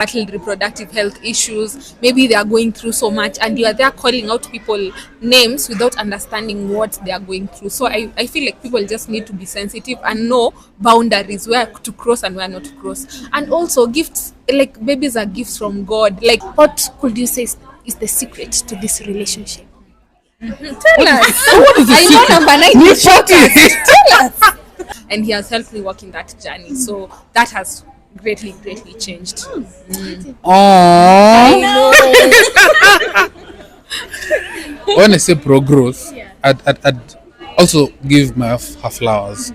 battle reproductive health issues, maybe they are going through so much, and you are there calling out people names without understanding what they are going through. So I feel like people just need to be sensitive and know boundaries, where to cross and where not to cross. And also gifts, like babies are gifts from God. Like, what could you say is the secret to this relationship? Tell us. I know number 9 is tell us. And he has helped me walk in that journey, so that has greatly changed. I when I say pro growth, I'd also give her flowers,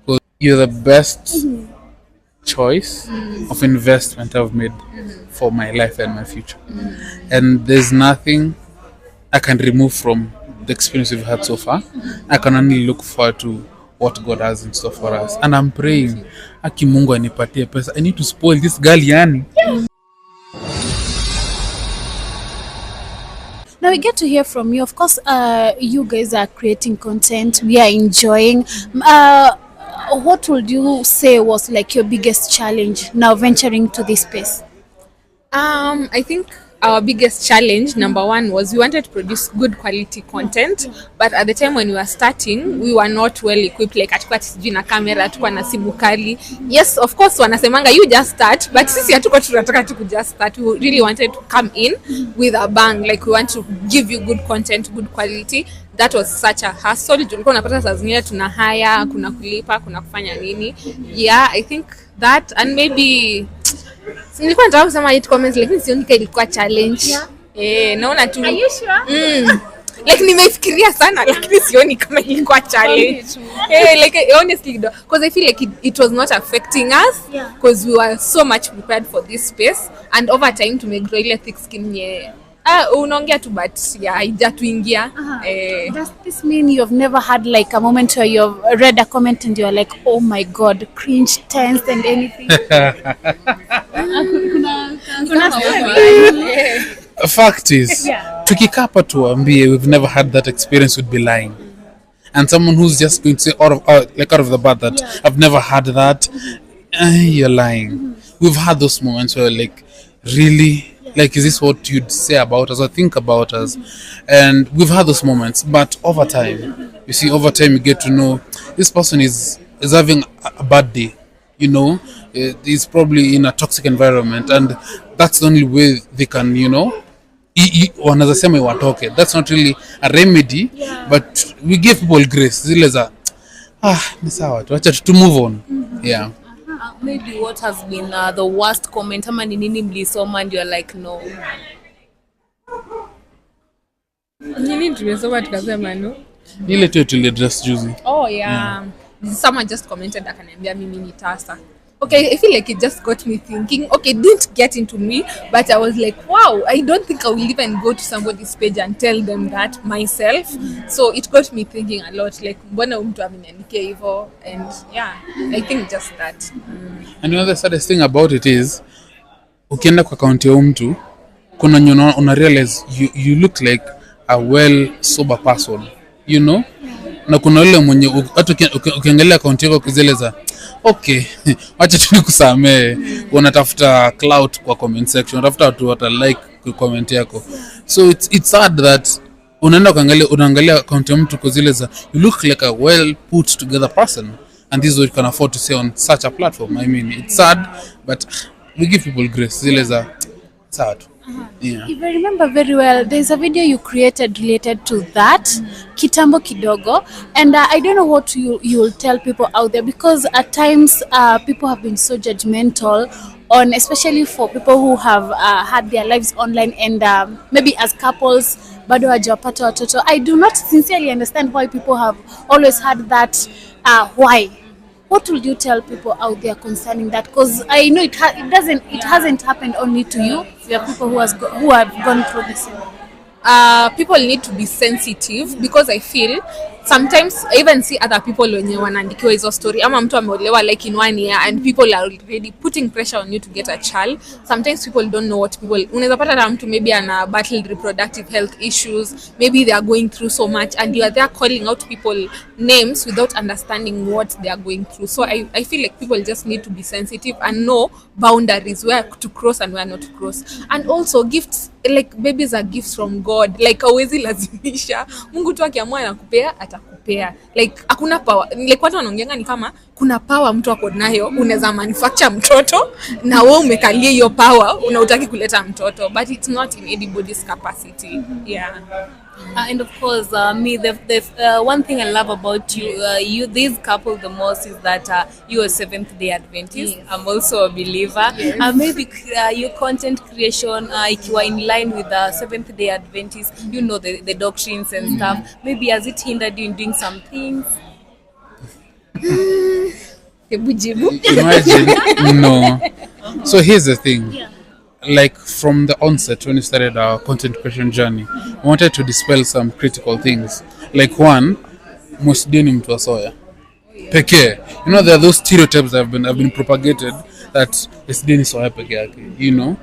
because you're the best choice of investment I've made for my life and my future, and there's nothing I can remove from the experience we've had so far. I can only look forward to what God has in store for us, and I'm praying aki Mungu anipatie pesa. I need to spoil this girl yani. Now we get to hear from you. Of course, you guys are creating content. We are enjoying. What would you say was like your biggest challenge now venturing to this space? I think our biggest challenge, number 1, was we wanted to produce good quality content, but at the time when we were starting, we were not well equipped. Like hatukuwa sijui na camera, hatukuwa na simu kali. Yes, of course wanasemanga you just start, but sisi hatukuwa tunataka tu just start. We really wanted to come in with a bang. Like we want to give you good content, good quality. That was such a hassle. Tulikuwa unapata saa zingine tuna hire, kuna kulipa, kuna kufanya nini. Yeah, I think that, and maybe nilikuwa nataka kusema hate comments, lakini sioni kama ilikuwa challenge. Naona tu. Are you sure? Like nimefikiria sana, lakini sioni kama ilikuwa challenge. Like honestly, because I feel like it was not affecting us, because we were so much prepared for this space, and over time to make really thick skin unaongea tu, but haijatuingia. Does this mean you've never had like a moment where you've read a comment and you're like, oh my god, cringe, tense and anything? Fact is, tukikapa tuambie we've never had that experience would be lying. And someone who's just going to say out of the bat that I've never had that, you're lying. We've had those moments where like, really, like, is this what you'd say about us or think about us? And we've had those moments, but over time, you get to know this person is having a bad day, you know, he's probably in a toxic environment, and that's the only way they can, you know, wanaweza sema iwatoke. That's not really a remedy, but we give people grace. Zile za ni sawa tu, acha to move on. Yeah. Maybe what has been the worst comment ama ni nini mlisoma and you're like no? Nini tumesoma tukasema no? Ile tu tuliaddress juzi. Someone just commented akaniambia mimi ni tasa. Okay, I feel like it just got me thinking. Okay, it didn't get into me, but I was like, wow, I don't think I will even go to somebody's page and tell them that myself. So it got me thinking a lot, like, mbona mtu ameniandikia hivyo, and yeah, I think just that. And the saddest thing about it is, ukienda kwa account ya mtu, kuna nyona una realize you look like a well sober person, you know? Na kuna yule mwenye hata ukiangalia account yako kizeleza, okay, acha tu nikusamee, unatafuta clout kwa comment section, unatafuta watu wata like comment yako. So it's sad that unaangalia account ya mtu kuzeleza, you look like a well put together person, and this is what you can afford to say on such a platform. I mean, it's sad, but we give people grace. Zileza sad. Yeah. If I remember very well, there's a video you created related to that, kitambo kidogo, and I don't know what you'll tell people out there, because at times people have been so judgmental on, especially for people who have had their lives online and maybe as couples bado hawajapata watoto. I do not sincerely understand why people have always had that why. What would you tell people out there concerning that? Because I know it hasn't happened only to you. There are people who have gone through the same. People need to be sensitive, because I feel sometimes I even see other people wenye wanaandikiwa hizo story ama mtu ameolewa like in 1 year and people are already putting pressure on you to get a child. Sometimes people don't know what people, unaweza pata na mtu maybe ana battle reproductive health issues, maybe they are going through so much and you are there calling out people names without understanding what they are going through. So I feel like people just need to be sensitive and know boundaries, where to cross and where not to cross. And also gifts, like babies are gifts from God, like hauwezi lazimisha. Mungu tu akiamua anakupea atakupea, like hakuna power, like watu wanaongeanga ni kama kuna power mtu ako nayo, unaweza manufacture mtoto na wewe umekalia hiyo power unautaki kuleta mtoto, but it's not in anybody's capacity. Yeah. And of course, the one thing I love about you, this couple the most is that you're a Seventh-day Adventist. Yes. I'm also a believer. Yes. Maybe your content creation, ikiwa in line with the Seventh-day Adventist, you know the doctrines and stuff. Maybe has it hindered you in doing some things? Imagine, no. So here's the thing. Yeah. Like from the onset when we started our content creation journey, we wanted to dispel some critical things. Like one, Musdini mtu wa soya. Pekee. You know, there are those stereotypes that have been propagated that Musdini soya peke yake, you know?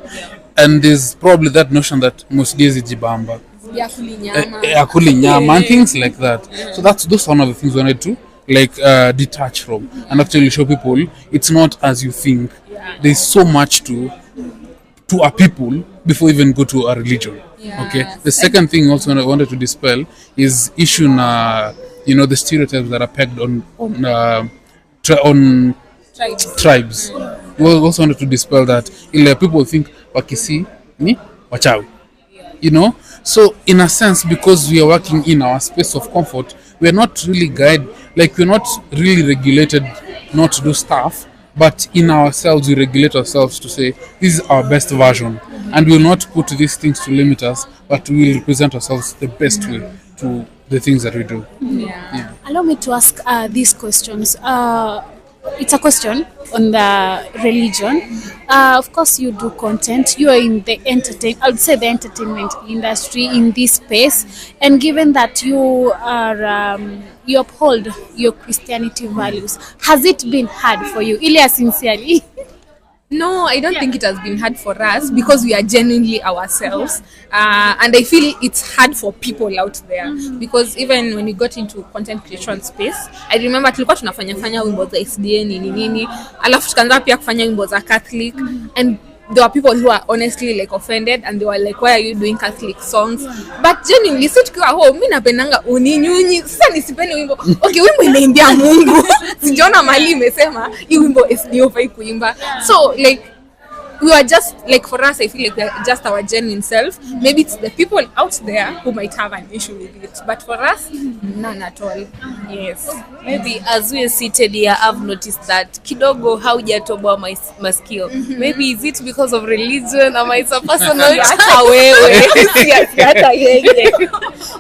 And there's probably that notion that Musdini jibamba. Yakuli nyama and things like that. So those one of the things we wanted to like detach from and actually show people it's not as you think. There's so much to a people before even go to a religion. Yeah. Okay. The second thing also I wanted to dispel is issue you know, the stereotypes that are pegged on tribes. We also wanted to dispel that. People think Wakisi ni wachawi. You know, so in a sense, because we are working in our space of comfort, we are not really we're not really regulated not to do stuff. But in ourselves, we regulate ourselves to say, this is our best version. And we will not put these things to limit us, but we will represent ourselves the best way to the things that we do. Yeah. Allow me to ask these questions. It's a question on the religion. Of course, you do content. You are in the I would say the entertainment industry in this space. And given that you are, you uphold your Christianity values, has it been hard for you, Ilya, sincerely? No, I don't think it has been hard for us because we are genuinely ourselves. And I feel it's hard for people out there because even when we got into content creation space, I remember tulikuwa tunafanya wimbo za SDA nini, alafu tukaanza pia kufanya wimbo za Catholic, and there were people who are honestly like offended and they were like, why are you doing Catholic songs? But genuinely, si tukiwa home, mimi napendanga uninyunyi. Sasa nisipende wimbo. Okay, wimbo inaimbia Mungu. Sijaona mali imesema hii wimbo SDO hufai kuimba. So like we were just like, for us I feel like we're just our genuine self. Maybe it's the people out there who might have an issue with it, but for us none at all. Yes. Maybe as we are seated here, I've noticed that kidogo haujatoboa masikio. Maybe is it because of religion or my personal hata wewe? Hata yeye.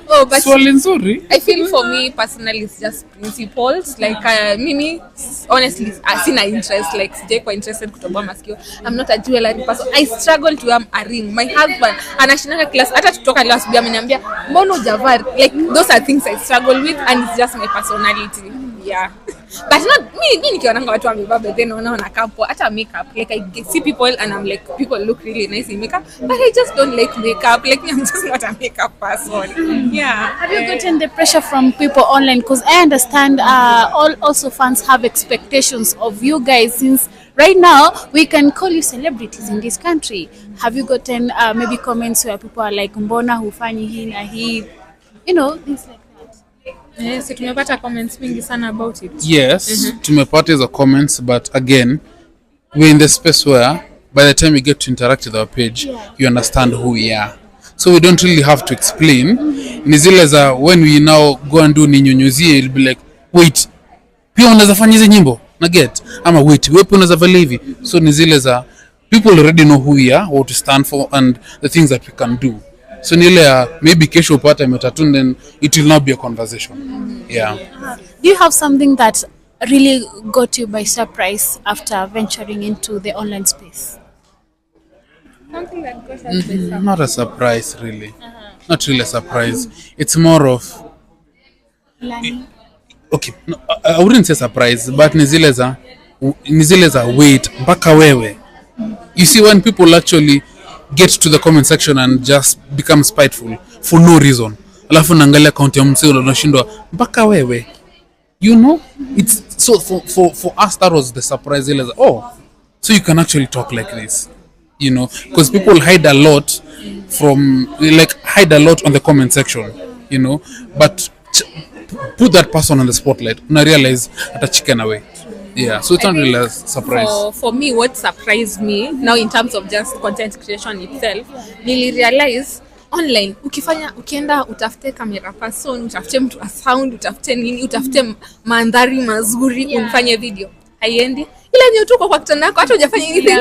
Oh, but swali nzuri. I feel for me personally it's just principles. Like mimi honestly sina interest, like sijaikuwa interested kutoboa masikio. I'm not a jewelry person. I struggle to wear a ring. My husband anashinanga class, hata tutoka leo asubuhi ameniambia mbona hujavaa. Like those are things I struggle with and it's just my personality. Yeah. But not me nikionanga watu wamevaa but then wanaona kapo hata makeup, like I see people and I'm like, people look really nice in makeup, but I just don't like makeup. Like I'm just not a makeup person. Yeah. Have you gotten the pressure from people online? Because I understand also fans have expectations of you guys, since right now we can call you celebrities in this country. Have you gotten maybe comments where people are like, mbona hufanyi hii na hii, you know, things like that? Yes, tumepata comments mingi sana about it. Yes, tumepata hizo comments, but again, we're in the space where by the time we get to interact with our page, you understand who we are. So we don't really have to explain. Ni zile za when we now go and do ninyunyuzie, it'll be like, wait, pia unaweza fanya hizo nyimbo na get, ama wait, wewe pia unaweza fanya hivi. So ni zile za people already know who we are, what we stand for and the things that we can do. So nile maybe kesho upata imetatun, then it will not be a conversation. Yeah. Do you have something that really got you by surprise after venturing into the online space? Something that got us by surprise. Not a surprise really. Not really a surprise. It's more of Okay, no, I wouldn't say surprise, but ni zile za wait mpaka wewe. You see, when people actually get to the comment section and just become spiteful for no reason, alafu naangalia account ya msee unashindwa mpaka wewe, you know, it's so for us that was the surprise. Oh, so you can actually talk like this, you know, because people hide a lot on the comment section, you know, but put that person on the spotlight, una realize ata chicken away. Yeah, so it's not really a surprise. For me, what surprised me now in terms of just content creation itself, nili realize online ukienda utafute camera person, utafute mtu a sound, utafute nini, utafute mandhari mazuri, unifanye video, haiendi. Ila ni utuko kwa kitanda yako hata hujafanya anything.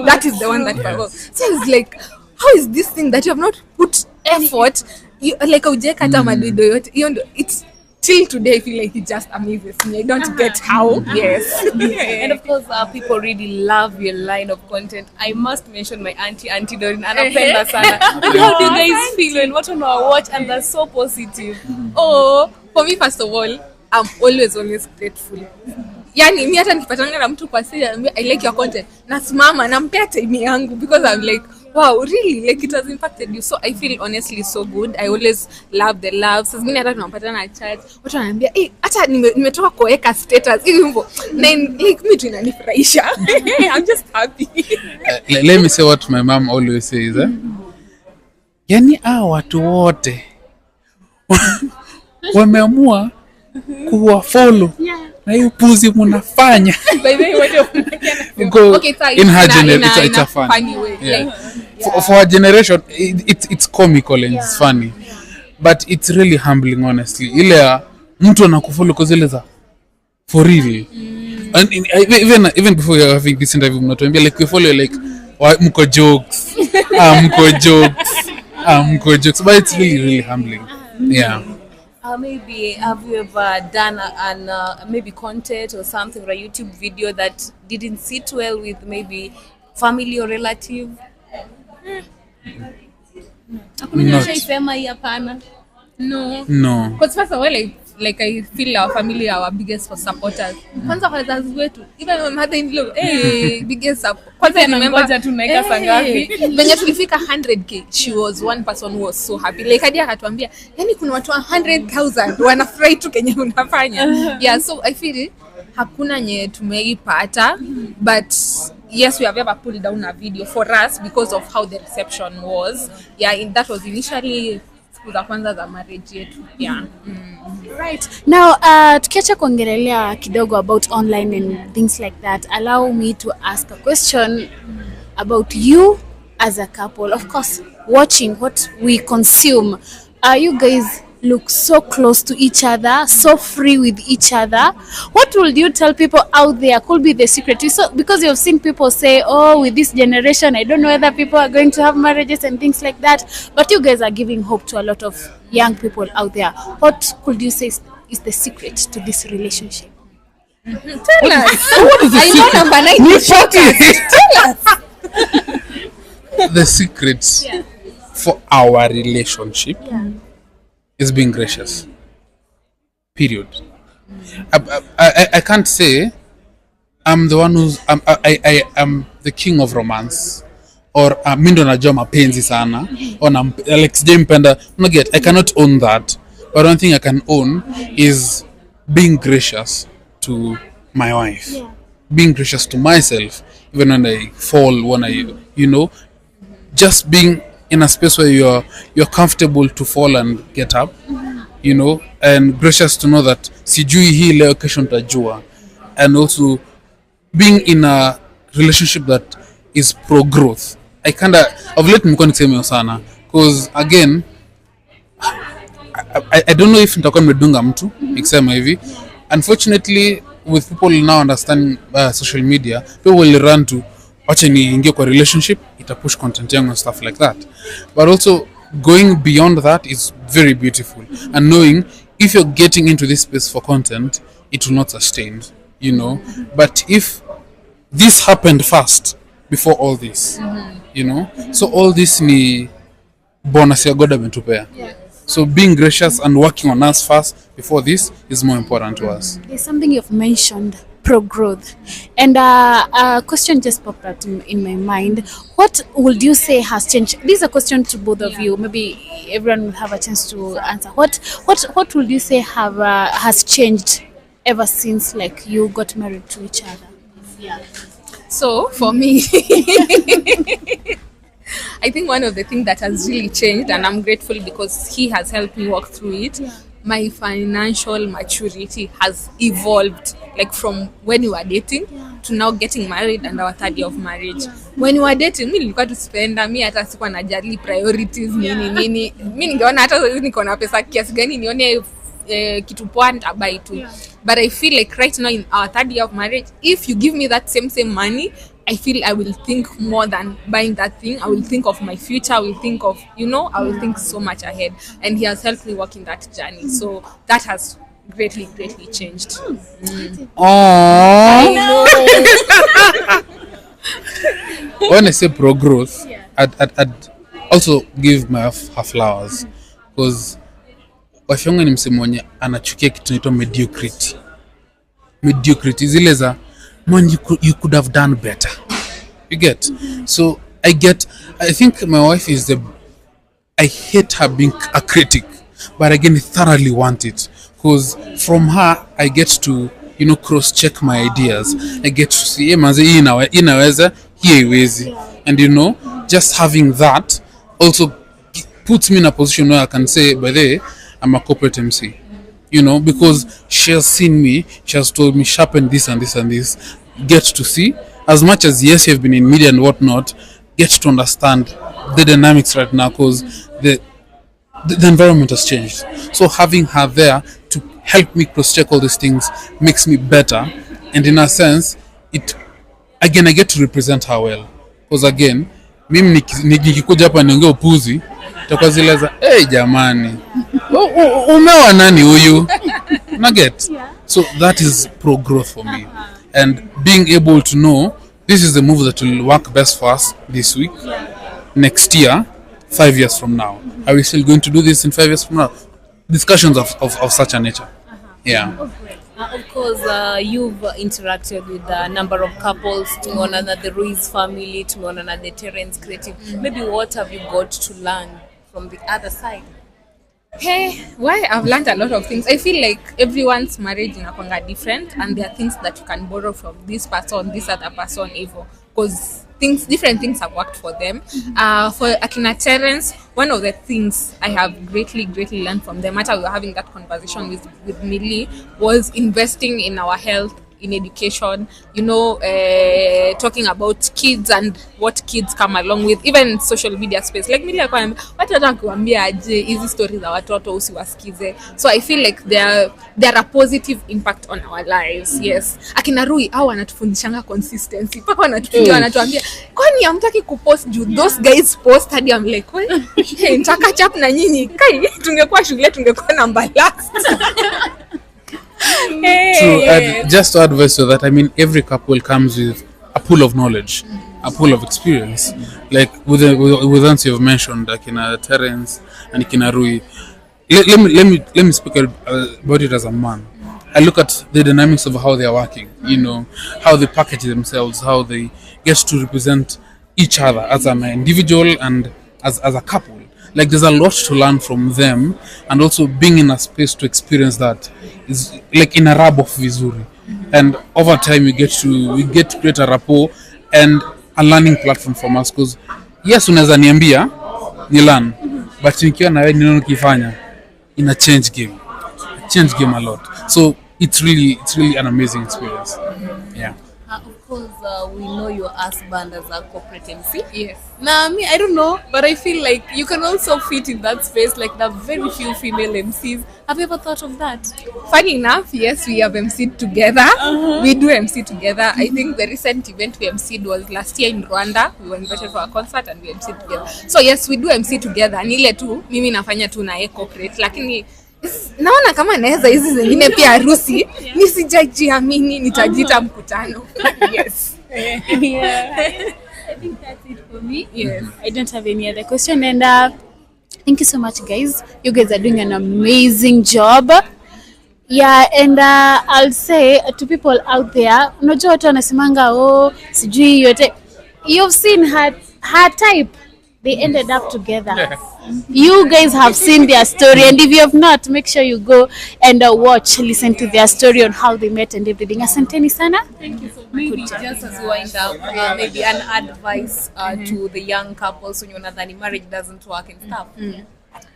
That is the one that follows. So it's like, how is this thing that you have not put effort, like ujeka hata madoido yote, it's till today I feel like it just amazes me. I don't get how. Yes. And of course, people really love your line of content. I must mention my auntie Doreen, anapenda sana. How do you guys feel when what on our watch and they're so positive? Oh, for me first of all, I'm always grateful. Yani mimi hata nikipatana na mtu kwa siri I like your content, nasimama nampea time yangu because I'm like, wow, really, like it has impacted you. So I feel honestly so good. I always love the love. Sasa mimi hata tunapatana na chat, watu wananiambia hata nimetoka kuweka status hivi hivyo, na like mimi tu inanifurahisha. I'm just happy. Let me say what my mom always says, yani watu wote wameamua kuwa follow na hiyo puzi mnafanya. By the way, okay, in her generation it's a funny way. Yeah. Like, for our generation it's comical and it's funny, but it's really humbling honestly. Ile mtu anakufollow kwa zile za for real. And even before you having this interview mnatuambia like we follow like mko jokes. Mko jokes, but it's really humbling. Yeah. Maybe have you ever done an maybe content or something or a YouTube video that didn't sit well with maybe family or relative? No. Because first of all, like I feel our family are our biggest supporters. Kwanza wazazi wetu, even my mother-in-law, biggest support. Kwanza remember tunaweka sangapi? When tulifika 100k, she was one person who was so happy. Like hadi akatuambia, yani kuna watu 100,000 wanafurahi tu kenye unafanya. Yeah, so I feel hakuna nye tumeipata, but yes, we have ever pulled down a video for us because of how the reception was. Yeah, that was initially za kwanza za marriage yetu. Yeah. Right. Now, tukiacha kuongelelea kidogo about online and things like that, allow me to ask a question about you as a couple. Of course, watching what we consume. You guys look so close to each other, so free with each other. What would you tell people out there could be the secret? So, because you've seen people say, oh, with this generation, I don't know whether people are going to have marriages and things like that. But you guys are giving hope to a lot of young people out there. What could you say is the secret to this relationship? Tell us. What is the I secret? know number 9. Tell us. The secret for our relationship is being gracious. Period. I can't say I'm the one who's I am the king of romance, or mimi ndo najua mapenzi sana, or like sijampenda. I cannot own that. But one thing I can own is being gracious to my wife. Being gracious to myself, even when I fall, when I, just being in a space where you're comfortable to fall and get up, and gracious to know that sijui hii leo kesho nitajua, and also being in a relationship that is pro growth. I've let mko niseme sana, because again I don't know if nitakuwa nimedunga mtu ikisema hivi. Unfortunately, with people now understanding social media, people will run to wacha niingie kwa relationship, ita push content yangu and stuff like that. But also going beyond that is very beautiful, and knowing if you're getting into this space for content, it will not sustain, But if this happened first before all this, so all this ni bonus ya God ametupea. So being gracious and working on us first before this is more important to us. There's something you've mentioned, pro-growth. And a question just popped out in my mind. What would you say has changed? This is a question to both of you. Maybe everyone will have a chance to answer. What would you say has changed ever since like you got married to each other? So for me, I think one of the things that has really changed, and I'm grateful because he has helped me walk through it, my financial maturity has evolved, like from when we were dating to now getting married and our third year of marriage. When we were dating, mi nilikuwa tu spenda, mi hata sikuwa najali priorities nini. Mi ningeona hata sasa niko na pesa kiasi gani nione kitu poa nitabuy tu. But I feel like right now in our third year of marriage, if you give me that same money, I feel I will think more than buying that thing. I will think of my future. I will think of, I will think so much ahead. And he has helped me walk in that journey. So that has greatly changed. Aww. When I say pro growth, I'd also give her flowers. Because wife yangu ni msemo mwenye anachukia kitu inaitwa mediocrity zile za man you could have done better, you get. So I think my wife is I hate her being a critic, but again I thoroughly want it because from her I get to cross check my ideas. I get to see manze hii inaweza hii haiwezi, and just having that also puts me in a position where I can say by the way I'm a corporate MC, because she has seen me, she has told me sharpen this and this and this. Get to see, as much as yes you've been in media and whatnot, get to understand the dynamics right now because the environment has changed. So having her there to help me cross check all these things makes me better, and in a sense I get to represent her well, because again mimi nikikuja hapa niongea upuzi itakuwa zile za jamani umewa nani huyu nugget. So that is pro growth for me, and being able to know this is the move that will work best for us this week, next year, 5 years from now. Are we still going to do this in 5 years from now? Discussions of such a nature. Of course, you've interacted with a number of couples, tumeona na the Ruiz family, tumeona na the Terence Creative. Maybe what have you got to learn from the other side? I've learned a lot of things. I feel like everyone's marriage inakwanga different, and there are things that you can borrow from this person, this other person, even because different things have worked for them. For Akina Terence, one of the things I have greatly learned from them, after we were having that conversation with Millie, was investing in our health, in education, talking about kids and what kids come along with, even social media space. Like Millie akwambia watu watakuambia aje hizi stories za watoto usiwasikize. So I feel like they are a positive impact on our lives. Yes. Akina Rui hao wanatufundishanga consistency. Paka wanatupigia wanatuambia kwani hamtaki kupost juu those guys post hadi I'm like nitaka chap na nyinyi kai tungekuwa shule tungekuwa number last. Just to advise so that every couple comes with a pool of knowledge, a pool of experience. Like with ones you've mentioned, Akina Terence and Akina Rui. Let me speak about it as a man. I look at the dynamics of how they are working. How they package themselves, how they get to represent each other as an individual and as a couple. Like there's a lot to learn from them, and also being in a space to experience that is like in a rub of vizuri, and over time we get to create a rapport and a learning platform from us, because yes unaweza niambia ni learn, but nikiwa na wewe nino kifanya in a change game a lot. So it's really an amazing experience. Of course, we know your husband as a corporate MC. Yes. Now, I don't know, but I feel like you can also fit in that space, like the very few female MCs. Have you ever thought of that? Funny enough, yes, we have MC'd together. We do MC together. I think the recent event we MC'd was last year in Rwanda. We were invited for a concert and we MC'd together. So yes, we do MC together. Nile tu, mimi nafanya tu na corporate, lakini naona kama naweza hizi zingine pia harusi nisijajiamini nitajita mkutano. Yes. I think that's it for me. Yes. I don't have any other question, and Thank you so much, guys. You guys are doing an amazing job. Yeah, and I'll say to people out there, unajua watu wanasemanga sijui yote. You've seen her type. They ended up together. You guys have seen their story, and if you have not, make sure you go and listen to their story on how they met and everything. Asanteni sana. Thank you so much. Maybe just as we wind up, maybe an advice to the young couples when unadhani marriage doesn't work and stuff.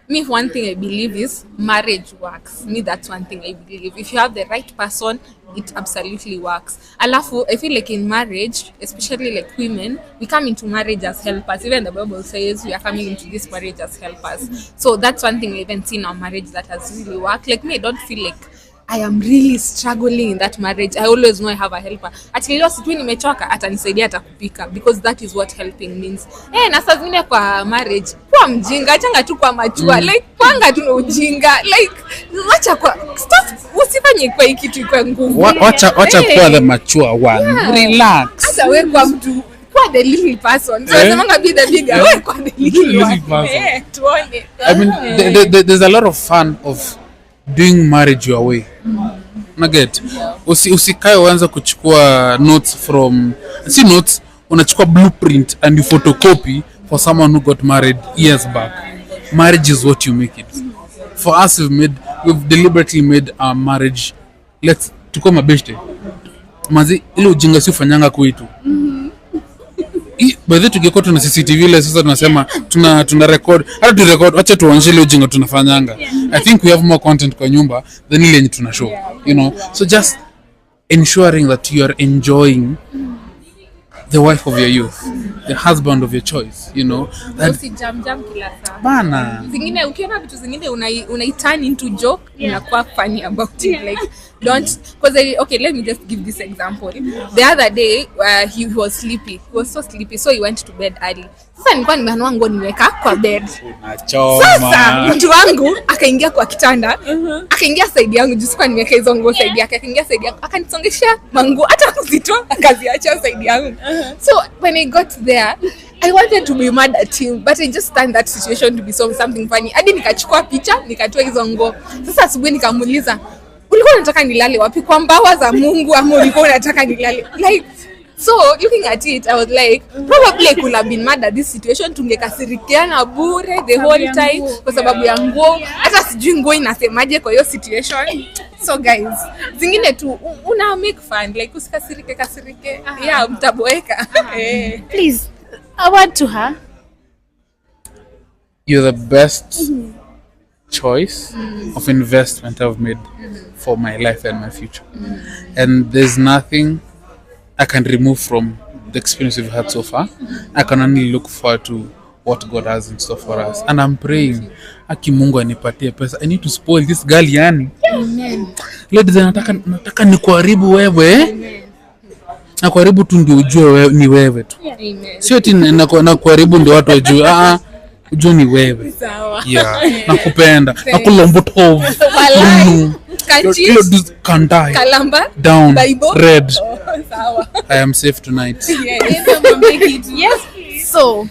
Me, one thing I believe is marriage works. Me, that's one thing I believe. If you have the right person, it absolutely works. Alafu, I feel like in marriage, especially like women, we come into marriage as helpers. Even the Bible says we are coming into this marriage as helpers. So that's one thing I even seen in our marriage that has really worked. Like me, I don't feel like I am really struggling in that marriage. I always know I have a helper. Ati leo siku nimechoka atanisaidia atakupika, because that is what helping means. Na saa zingine kwa marriage kwa mjinga changa tu kwa machua like kwanga tu ujinga like acha kwa stop usifanye kwa kitu kwa nguvu. Wacha kwa the mature one. Relax. Hata wewe kwa mtu kwa the little person. So semanga be the bigger. Wewe kwa the little person. Tuone. I mean there's a lot of fun of doing marriage your way. Naget. Usikae uanze kuchukua notes from notes, unachukua blueprint and you photocopy for someone who got married years back. Marriage is what you make it. For us we've deliberately made our marriage, let's tuko mabeshte. Mazi ile ujinga si ufanyanga kwetu. By the tungekuwa tuna CCTV ile sasa tunasema tuna record, hata tu record, acha tuonyeshe ile ujinga tunafanyanga. I think we have more content kwa nyumba than ile yenye tuna show, you know. So just ensuring that you are enjoying the wife of your youth, the husband of your choice, you know. Jam kila saa. Bana. Zingine ukiona vitu zingine unaiturn into joke, inakuwa funny about it, like don't, because okay, let me just give this example. The other day he was sleepy. He was so sleepy, so he went to bed early. Sasa nilikuwa nimeanua nguo niweka kwa bed. Sasa mtu wangu akaingia kwa kitanda, akaingia side yangu, juu sikuwa nimeweka hizo nguo side yake, akaingia side yangu, akanisongesha manguo hata kuzitoa akaziacha side yangu. So when I got there, I wanted to be mad at him, but I just turned that situation to be something funny. Hadi nikachukua picha, nikatoa hizo nguo. Sasa asubuhi nikamuuliza, ulikuwa unataka nilale wapi, kwa mbawa za Mungu ama ulikuwa unataka nilale? Like, so looking at it, I was like, probably I could have been mad at this situation, tungekasirikiana bure the whole time kwa sababu ya nguo, hata sijui nguo inasemaje kwa hiyo situation. So guys, zingine tu una make fun, like usikasirike yeah, mtaboeka. Please, I want to her. You're the best choice of investment I've made for my life and my future. And there's nothing I can remove from the experience we've had so far. I can only look forward to what God has in store for us. And I'm praying, aki Mungu anipatie pesa. I need to spoil this girl yani. Amen. Ladies, nataka nikuharibu wewe. Na kuharibu tu ndio ujue ni wewe tu. Amen. Sio eti na kuharibu ndio watu wajue. Ujue ni wewe. Sawa. Yeah. Nakupenda. Nakulombo tovu. Kandai. Kalamba. Down. Bible. Red. Sawa. I am safe tonight. Yes. So,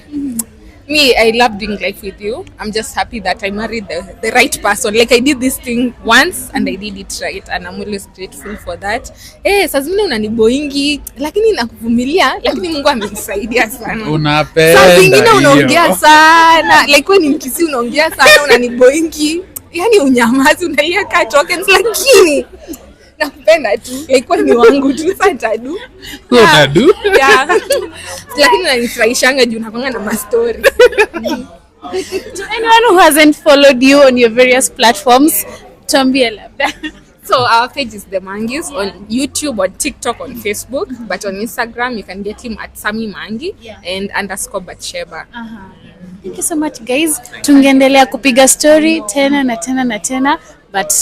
me, I love doing life with you. I'm just happy that I married the right person. Like I did this thing once and I did it right, and I'm always grateful for that. Saa zingine unaniboingi lakini nakuvumilia, lakini Mungu amenisaidia sana. Unapenda. Saa zingine unaongea sana. Like when in Kisii unaongea sana, unaniboingi. Yani unyamazi, unalia ka tokens, lakini nakupenda tu. Like kwa ni wangu tu sasa du. Utadu? Yeah. Lakini nanifurahishanga juu nakwanga na mastori. To anyone who hasn't followed you on your various platforms, tuambie labda. So our page is the Maangis on YouTube, on TikTok, on Facebook, but on Instagram you can get him at Sami Maangi and _Batsheba. Thank you so much, guys. Tungeendelea kupiga story tena na tena, but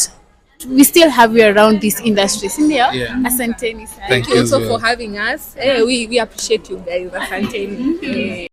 we still have you around this industry, sindio? Yeah. Asanteni sana. Thank Thank you you also as well. for having us. We appreciate you guys. Asanteni.